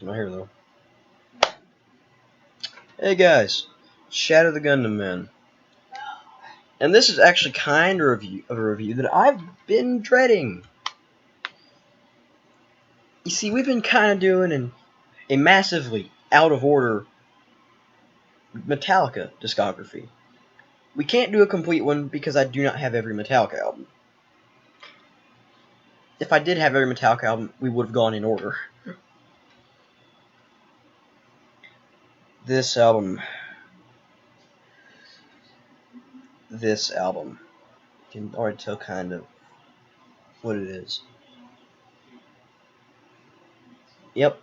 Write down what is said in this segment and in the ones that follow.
My hair though. Hey guys, Shadow the Gundam Man, and this is actually kind of a review that I've been dreading. You see, we've been kind of doing a massively out of order Metallica discography. We can't do a complete one because I do not have every Metallica album. If I did have every Metallica album, we would have gone in order. This album, you can already tell kind of what it is. Yep,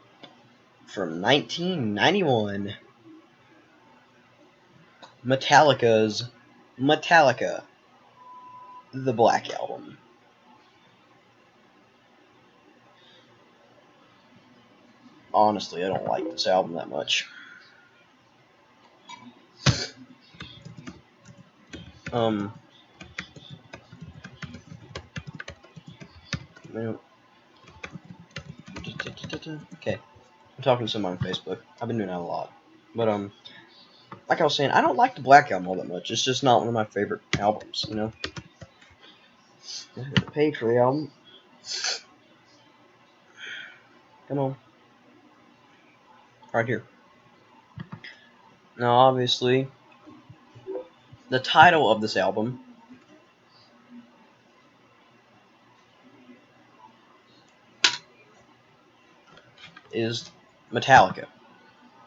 from 1991. Metallica's Metallica, the Black Album. Honestly, I don't like this album that much. Okay, I'm talking to someone on Facebook. I've been doing that a lot. But, like I was saying, I don't like the Black Album all that much. It's just not one of my favorite albums, you know? I got the page for the album. Come on. Right here. Now, obviously, the title of this album is Metallica,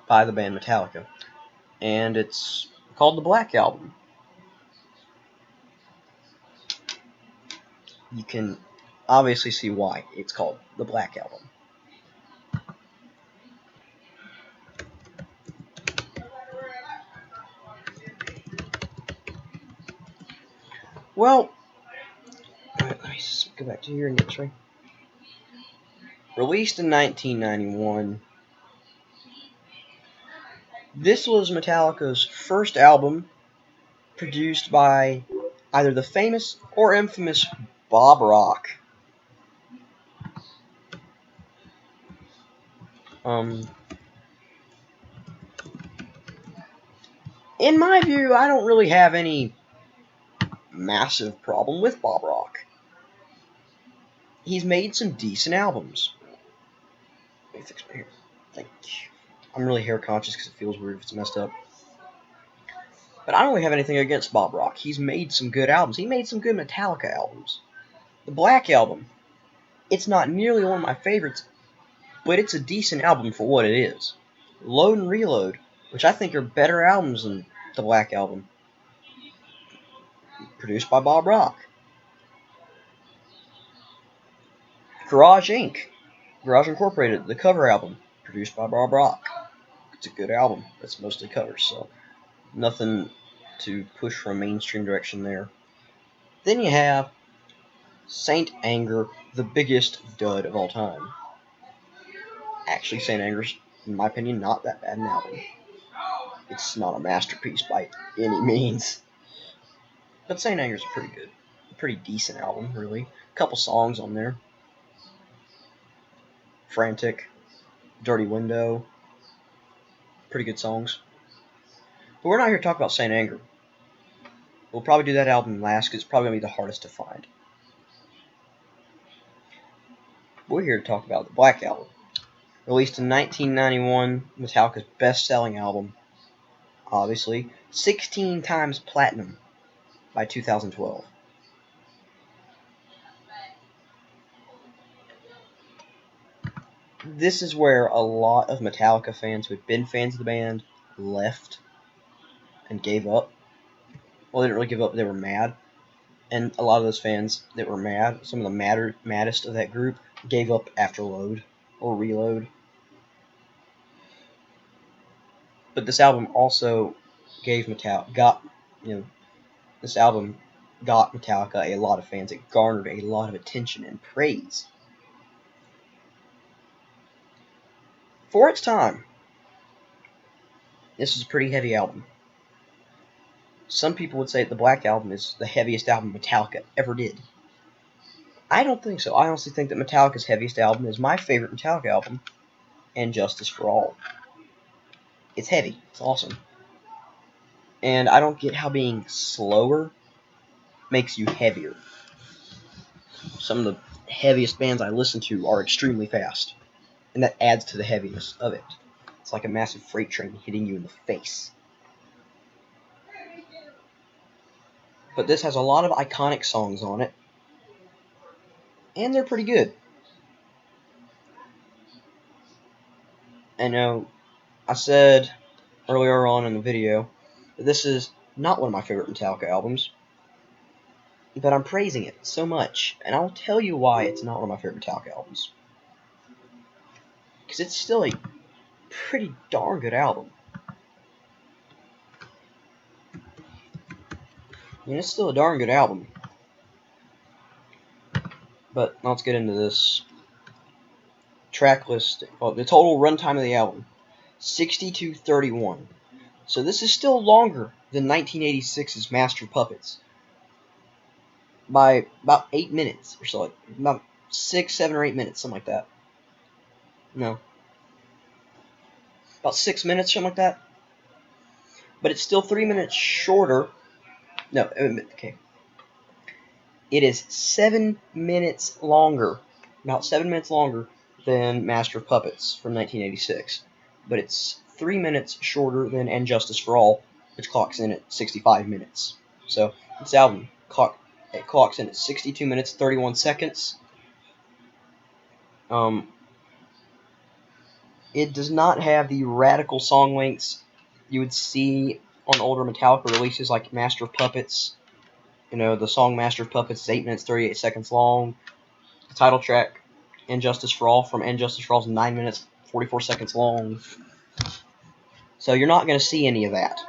by the band Metallica. And it's called the Black Album. You can obviously see why it's called the Black Album. Well, let me go back to here and get straight. Released in 1991, this was Metallica's first album produced by either the famous or infamous Bob Rock. In my view, I don't really have any massive problem with Bob Rock. He's made some decent albums. Let me fix my hair. I'm really hair conscious because it feels weird if it's messed up. But I don't really have anything against Bob Rock. He's made some good albums. He made some good Metallica albums. The Black Album, it's not nearly one of my favorites, but it's a decent album for what it is. Load and Reload, which I think are better albums than the Black Album, produced by Bob Rock. Garage Inc., Garage Incorporated, the cover album, produced by Bob Rock. It's a good album. It's mostly covers, so nothing to push from a mainstream direction there. Then you have Saint Anger, the biggest dud of all time. Actually, Saint Anger's, in my opinion, not that bad an album. It's not a masterpiece by any means. But Saint Anger's a pretty decent album, really. A couple songs on there. Frantic, Dirty Window, pretty good songs. But we're not here to talk about Saint Anger. We'll probably do that album last because it's probably going to be the hardest to find. We're here to talk about the Black Album. Released in 1991, Metallica's best-selling album, obviously. 16 times platinum by 2012. This is where a lot of Metallica fans who had been fans of the band left and gave up. Well, they didn't really give up, they were mad. And a lot of those fans that were mad, some of the maddest of that group, gave up after Load or Reload. But this album also this album got Metallica a lot of fans. It garnered a lot of attention and praise. For its time, this is a pretty heavy album. Some people would say the Black Album is the heaviest album Metallica ever did. I don't think so. I honestly think that Metallica's heaviest album is my favorite Metallica album, and Justice for All. It's heavy. It's awesome. And I don't get how being slower makes you heavier. Some of the heaviest bands I listen to are extremely fast, and that adds to the heaviness of it. It's like a massive freight train hitting you in the face. But this has a lot of iconic songs on it, and they're pretty good. I know I said earlier on in the video that this is not one of my favorite Metallica albums, but I'm praising it so much, and I'll tell you why it's not one of my favorite Metallica albums. Because it's still a pretty darn good album. I mean, it's still a darn good album. But let's get into this track list. Well, the total runtime of the album, 62:31. So this is still longer than 1986's Master of Puppets by about 8 minutes or so, like about 6, 7, or 8 minutes, something like that. No, about 6 minutes, something like that. But it's still 3 minutes shorter. No, okay. It is 7 minutes longer, about 7 minutes longer than Master of Puppets from 1986. But it's 3 minutes shorter than And Justice for All, which clocks in at 65 minutes. So this album clocks in at 62 minutes, 31 seconds. It does not have the radical song lengths you would see on older Metallica releases like Master of Puppets. You know, the song Master of Puppets is 8 minutes, 38 seconds long. The title track, And Justice for All, from And Justice for All is 9 minutes, 44 seconds long. So you're not going to see any of that.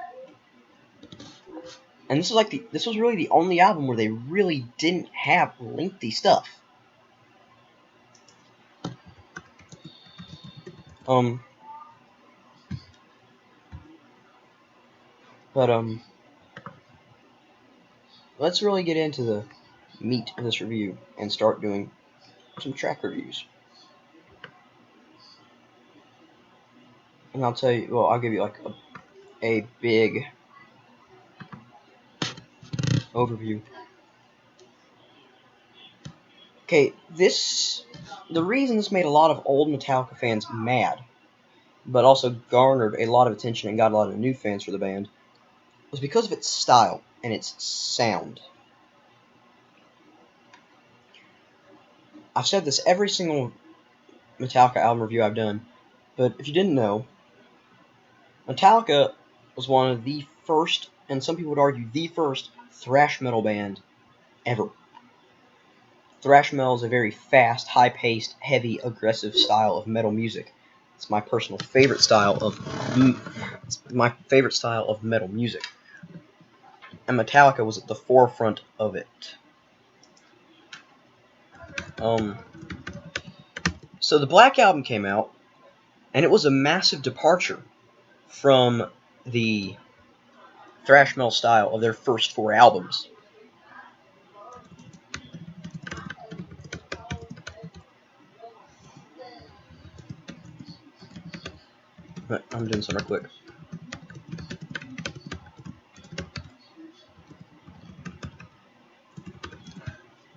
And this was really the only album where they really didn't have lengthy stuff. Let's really get into the meat of this review and start doing some track reviews. And I'll tell you, well, I'll give you like a big overview. Okay, the reason this made a lot of old Metallica fans mad, but also garnered a lot of attention and got a lot of new fans for the band, was because of its style and its sound. I've said this every single Metallica album review I've done, but if you didn't know, Metallica was one of the first, and some people would argue the first, thrash metal band ever. Thrash metal is a very fast, high-paced, heavy, aggressive style of metal music. It's my personal favorite style of metal music, and Metallica was at the forefront of it. So the Black Album came out, and it was a massive departure from the thrash metal style of their first 4 albums. But I'm doing some real quick.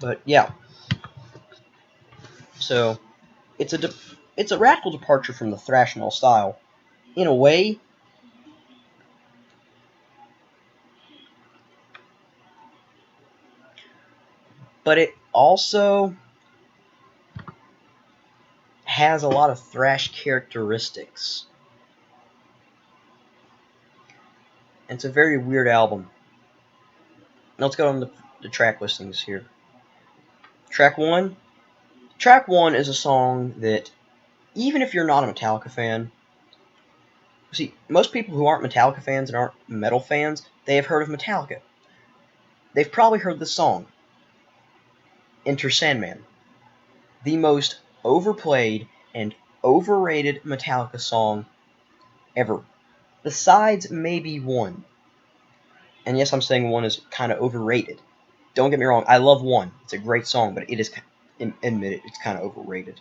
But yeah, so it's a radical departure from the thrash metal style, in a way. But it also has a lot of thrash characteristics. It's a very weird album. Now let's go on the track listings here. Track 1. Track 1 is a song that, even if you're not a Metallica fan, see, most people who aren't Metallica fans and aren't metal fans, they have heard of Metallica. They've probably heard the song, Enter Sandman, the most overplayed and overrated Metallica song ever. Besides maybe One. And yes, I'm saying One is kind of overrated. Don't get me wrong, I love One. It's a great song, but it is, admit it, it's kind of overrated.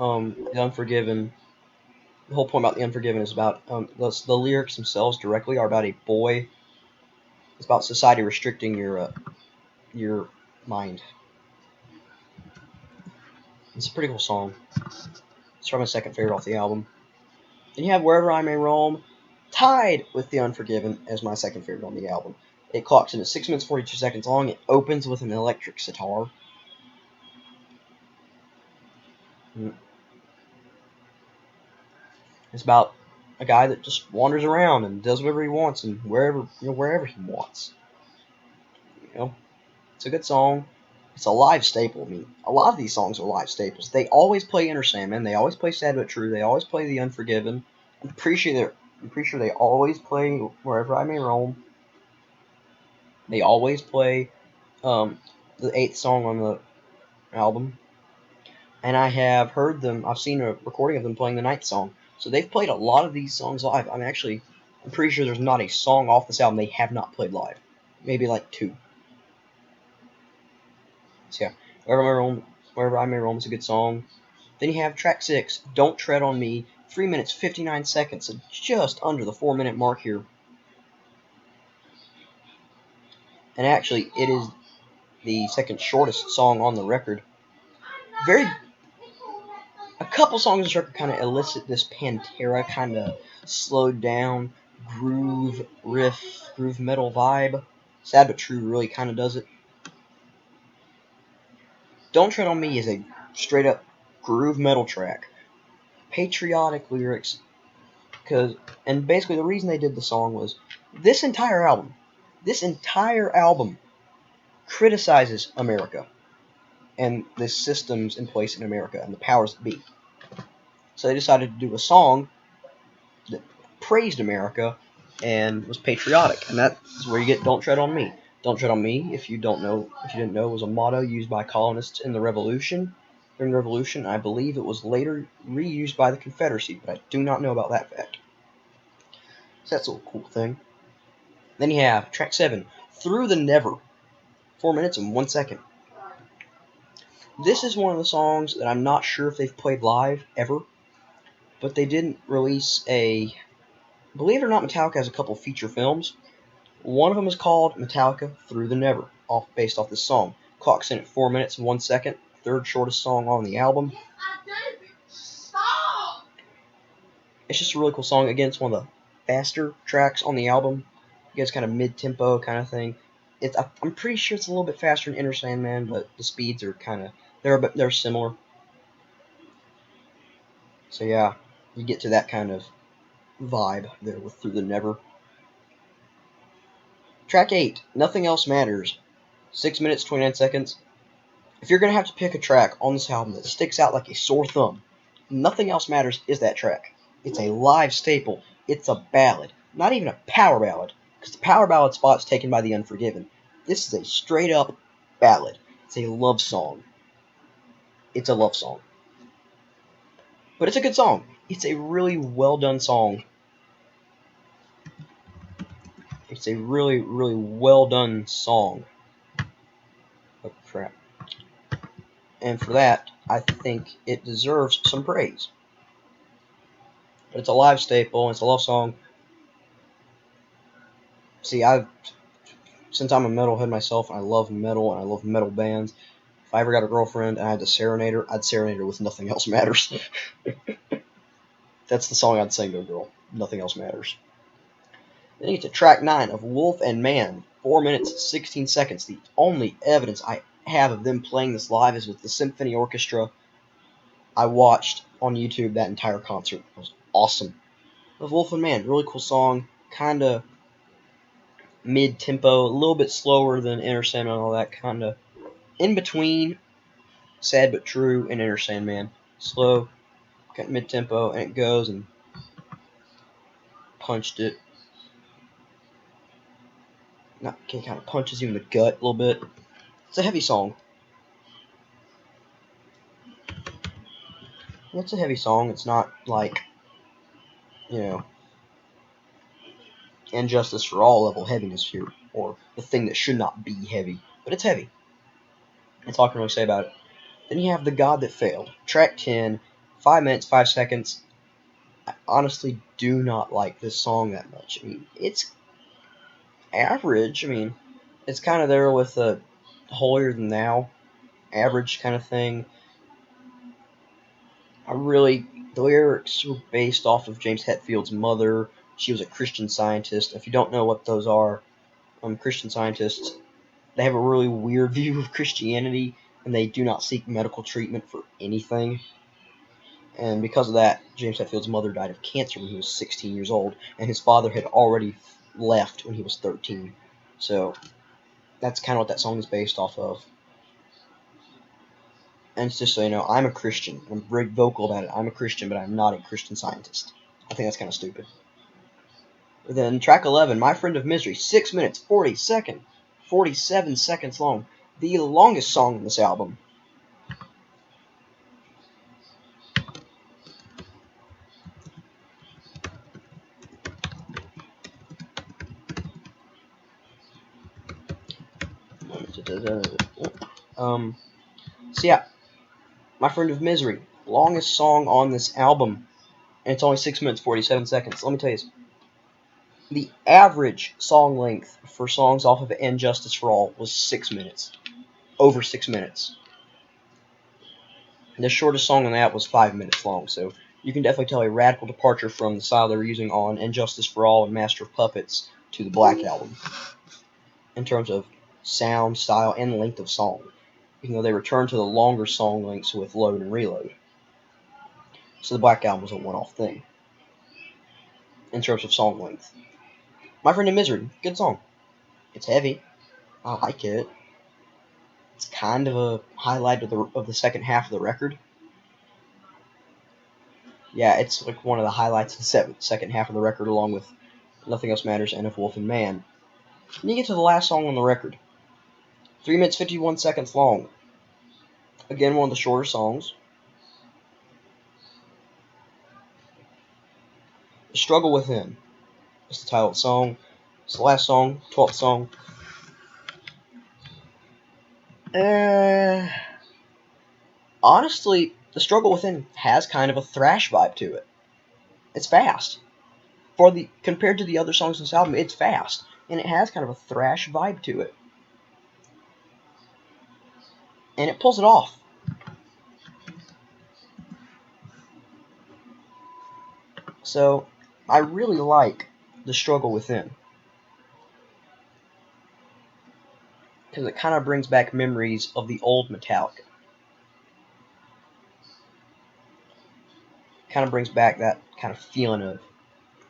The Unforgiven. The whole point about The Unforgiven is about the lyrics themselves directly are about a boy. It's about society restricting your mind. It's a pretty cool song. It's from my second favorite off the album. Then you have Wherever I May Roam, tied with The Unforgiven as my second favorite on the album. It clocks in at 6 minutes 42 seconds long. It opens with an electric sitar. It's about a guy that just wanders around and does whatever he wants and wherever he wants. It's a good song. It's a live staple. I mean, a lot of these songs are live staples. They always play Enter Sandman. They always play Sad But True. They always play The Unforgiven. I'm pretty sure they always play Wherever I May Roam. They always play the 8th song on the album. And I have heard them. I've seen a recording of them playing the 9th song. So they've played a lot of these songs live. I'm pretty sure there's not a song off this album they have not played live. Maybe like 2. So yeah, Wherever I May Roam is a good song. Then you have track 6, Don't Tread on Me, 3 minutes 59 seconds, so just under the 4-minute mark here. And actually, it is the second shortest song on the record. A couple songs on this record kind of elicit this Pantera kind of slowed down groove metal vibe. Sad But True really kind of does it. Don't Tread on Me is a straight up groove metal track. Patriotic lyrics. And basically the reason they did the song was this entire album criticizes America and the systems in place in America and the powers that be. So they decided to do a song that praised America and was patriotic, and that is where you get "Don't Tread on Me." "Don't Tread on Me," if you didn't know, was a motto used by colonists in the Revolution. During the Revolution, I believe it was later reused by the Confederacy, but I do not know about that fact. So that's a cool thing. Then you have track 7, Through the Never, 4 minutes and 1 second. This is one of the songs that I'm not sure if they've played live ever, but they didn't release a... Believe it or not, Metallica has a couple feature films. One of them is called Metallica Through the Never, based off this song. Clocks in at 4 minutes and 1 second, third shortest song on the album. It's just a really cool song. Again, it's one of the faster tracks on the album. It gets kind of mid-tempo kind of thing. I'm pretty sure it's a little bit faster than Enter Sandman, but the speeds are kind of... They're similar. So yeah, you get to that kind of vibe there with Through the Never. Track 8, Nothing Else Matters, 6 minutes, 29 seconds. If you're going to have to pick a track on this album that sticks out like a sore thumb, Nothing Else Matters is that track. It's a live staple. It's a ballad. Not even a power ballad, because the power ballad spot's taken by The Unforgiven. This is a straight up ballad. It's a love song. It's a love song. But it's a good song. It's a really well done song. It's a really, really well done song. Oh, crap. And for that, I think it deserves some praise. But it's a live staple, and it's a love song. See, since I'm a metalhead myself, and I love metal, and I love metal bands, if I ever got a girlfriend and I had to serenade her, I'd serenade her with Nothing Else Matters. That's the song I'd sing to a girl. Nothing Else Matters. Then you get to track 9 of Wolf and Man, 4 minutes, 16 seconds. The only evidence I have of them playing this live is with the symphony orchestra. I watched on YouTube that entire concert. It was awesome. Of Wolf and Man, really cool song. Kind of mid-tempo, a little bit slower than Enter Sandman and all that. Kind of in between Sad But True and Enter Sandman. Slow, kind of mid-tempo, and it goes and punched it. Kind of punches you in the gut a little bit. It's a heavy song. It's a heavy song. It's not like, Injustice for All level heaviness here, or the thing that should not be heavy. But it's heavy. That's all I can really say about it. Then you have The God That Failed, track 10, 5 minutes, 5 seconds. I honestly do not like this song that much. I mean, it's average. I mean, it's kind of there with a Holier Than Thou, average kind of thing. The lyrics were based off of James Hetfield's mother. She was a Christian Scientist. If you don't know what those are, Christian Scientists, they have a really weird view of Christianity, and they do not seek medical treatment for anything. And because of that, James Hetfield's mother died of cancer when he was 16 years old, and his father had already left when he was 13. So that's kind of what that song is based off of. And it's just so you know, I'm a Christian. I'm very vocal about it. I'm a Christian, but I'm not a Christian Scientist. I think that's kind of stupid. Then track 11, My Friend of Misery, 6 minutes, 47 seconds long. The longest song in this album. So yeah, My Friend of Misery, longest song on this album, and it's only 6 minutes, 47 seconds. Let me tell you, the average song length for songs off of And Justice for All was 6 minutes. Over 6 minutes. And the shortest song on that was 5 minutes long, so you can definitely tell a radical departure from the style they were using on And Justice for All and Master of Puppets to the Black Album, in terms of sound, style, and length of song, even though they returned to the longer song lengths with Load and Reload. So the Black Album was a one-off thing, in terms of song length. My Friend in Misery, good song. It's heavy. I like it. It's kind of a highlight of the second half of the record. Yeah, it's like one of the highlights of the second half of the record, along with Nothing Else Matters and If Wolf and Man. And you get to the last song on the record. 3 minutes, 51 seconds long. Again, one of the shorter songs. The Struggle Within is the title of the song. It's the last song, 12th song. Honestly, The Struggle Within has kind of a thrash vibe to it. It's fast. Compared to the other songs in this album, it's fast. And it has kind of a thrash vibe to it. And it pulls it off. So, I really like The Struggle Within, because it kind of brings back memories of the old Metallica. Kind of brings back that kind of feeling of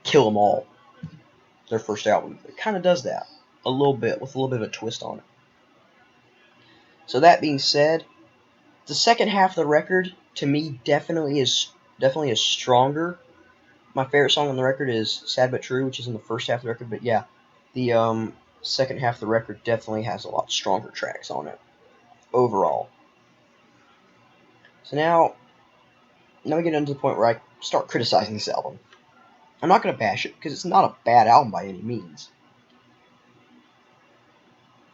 Kill 'Em All, their first album. It kind of does that a little bit, with a little bit of a twist on it. So that being said, the second half of the record, to me, definitely is stronger. My favorite song on the record is Sad But True, which is in the first half of the record. But yeah, the second half of the record definitely has a lot stronger tracks on it overall. So now we get into the point where I start criticizing this album. I'm not going to bash it, because it's not a bad album by any means.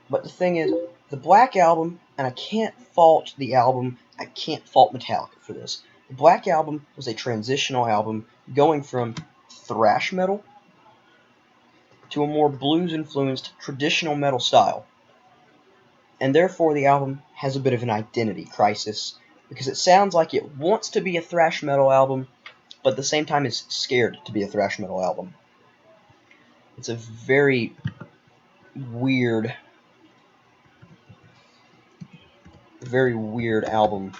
But the thing is, the Black Album, and I can't fault the album, I can't fault Metallica for this. The Black Album was a transitional album going from thrash metal to a more blues-influenced traditional metal style. And therefore the album has a bit of an identity crisis, because it sounds like it wants to be a thrash metal album, but at the same time is scared to be a thrash metal album. It's a very weird album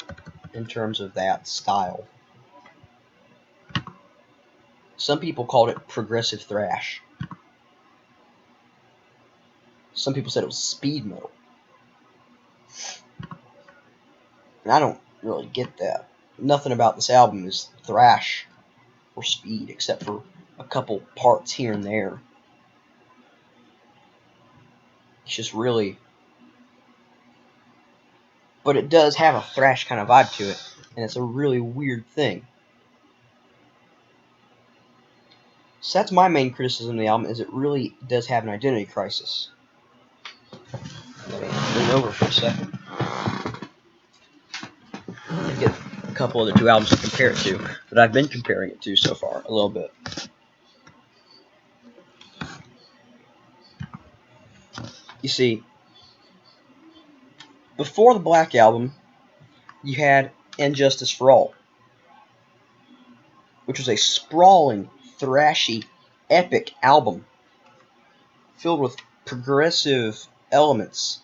in terms of that style. Some people called it progressive thrash. Some people said it was speed metal. And I don't really get that. Nothing about this album is thrash or speed, except for a couple parts here and there. It's just really... But it does have a thrash kind of vibe to it, and it's a really weird thing. So that's my main criticism of the album, is it really does have an identity crisis. Let me lean over for a second. couple of the two albums to compare it to, but I've been comparing it to so far a little bit. You see, before the Black Album, you had And Justice for All, which was a sprawling, thrashy, epic album filled with progressive elements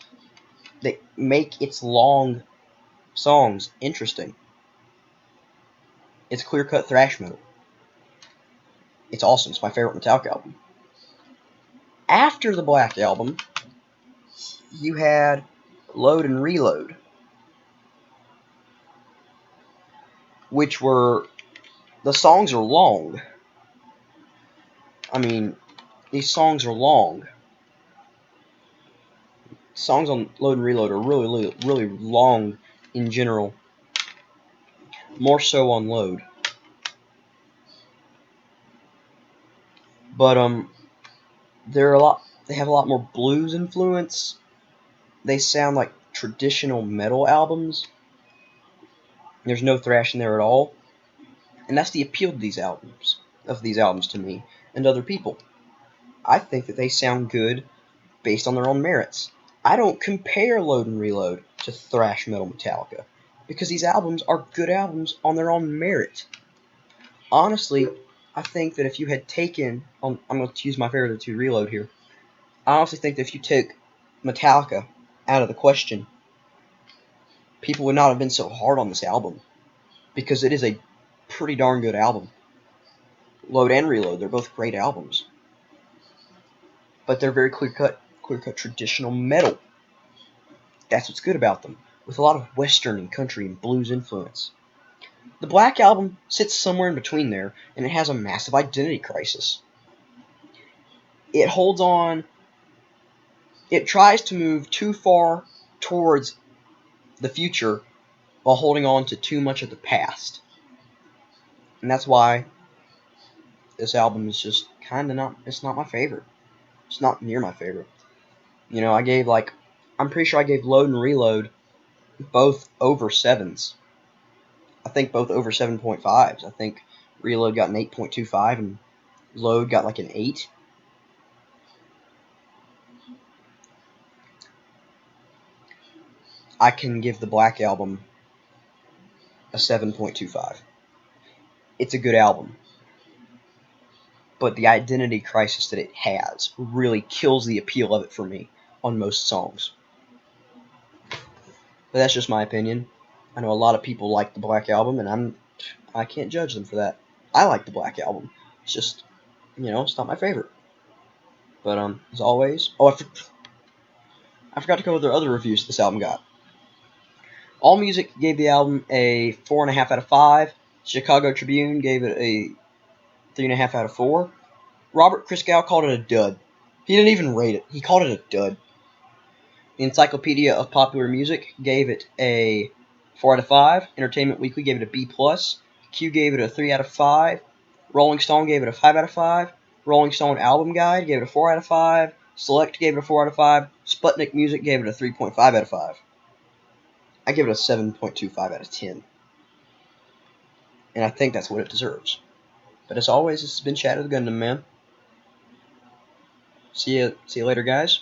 that make its long songs interesting. It's clear-cut thrash metal. It's awesome. It's my favorite Metallica album. After the Black Album, you had Load and Reload, which were, the songs are long. I mean, these songs are long. Songs on Load and Reload are really long in general. More so on Load. But they have a lot more blues influence. They sound like traditional metal albums. There's no thrash in there at all. And that's the appeal of these albums to me and other people. I think that they sound good based on their own merits. I don't compare Load and Reload to thrash metal Metallica because these albums are good albums on their own merit. Honestly, I think that if you had taken, I'm going to use my favorite of the two, Reload here. I honestly think that if you took Metallica out of the question, people would not have been so hard on this album because it is a pretty darn good album. Load and Reload, they're both great albums. But they're very clear-cut traditional metal. That's what's good about them, with a lot of Western and country and blues influence. The Black Album sits somewhere in between there, and it has a massive identity crisis. It holds on. It tries to move too far towards the future while holding on to too much of the past. And that's why this album is just kind of not, it's not my favorite. It's not near my favorite. You know, I'm pretty sure I gave Load and Reload both over 7s. I think both over 7.5s. I think Reload got an 8.25 and Load got like an 8. I can give the Black Album a 7.25. It's a good album. But the identity crisis that it has really kills the appeal of it for me on most songs. But that's just my opinion. I know a lot of people like the Black Album, and I can't judge them for that. I like the Black Album. It's just, it's not my favorite. But as always, I forgot to cover the other reviews this album got. AllMusic gave the album a 4.5 out of 5. Chicago Tribune gave it a 3.5 out of 4. Robert Christgau called it a dud. He didn't even rate it. He called it a dud. The Encyclopedia of Popular Music gave it a 4 out of 5. Entertainment Weekly gave it a B+. Q gave it a 3 out of 5. Rolling Stone gave it a 5 out of 5. Rolling Stone Album Guide gave it a 4 out of 5. Select gave it a 4 out of 5. Sputnik Music gave it a 3.5 out of 5. I give it a 7.25 out of 10. And I think that's what it deserves. But as always, this has been Shadow the Gundam Man. See you later, guys.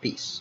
Peace.